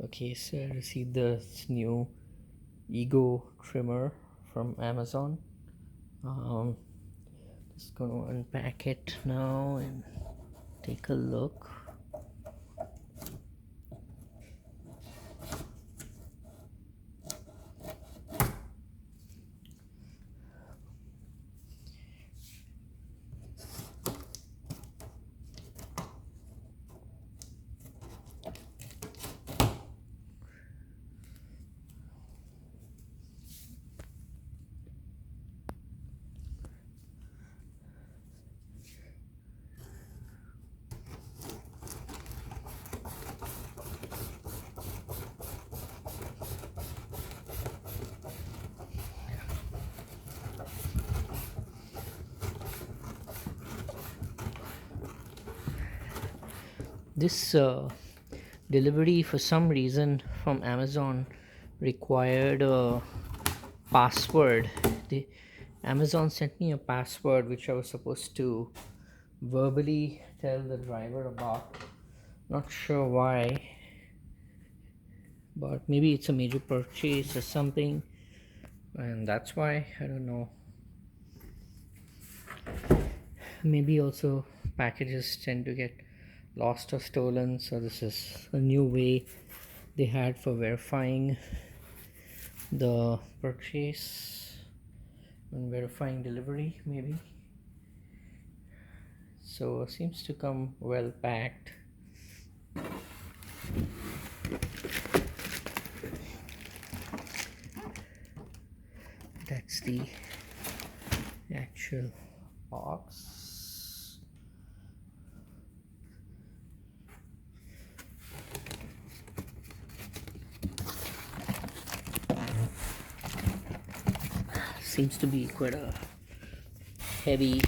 Okay, so I received this new Ego trimmer from Amazon. Just gonna unpack it now and take a look. This delivery, for some reason, from Amazon required a password. The Amazon sent me a password which I was supposed to verbally tell the driver about. Not sure why, but maybe it's a major purchase or something, and that's why. I don't know. Maybe also packages tend to get lost or stolen, so this is a new way they had for verifying the purchase and verifying delivery, maybe. So seems to come well packed. That's the actual box. Seems to be quite a heavy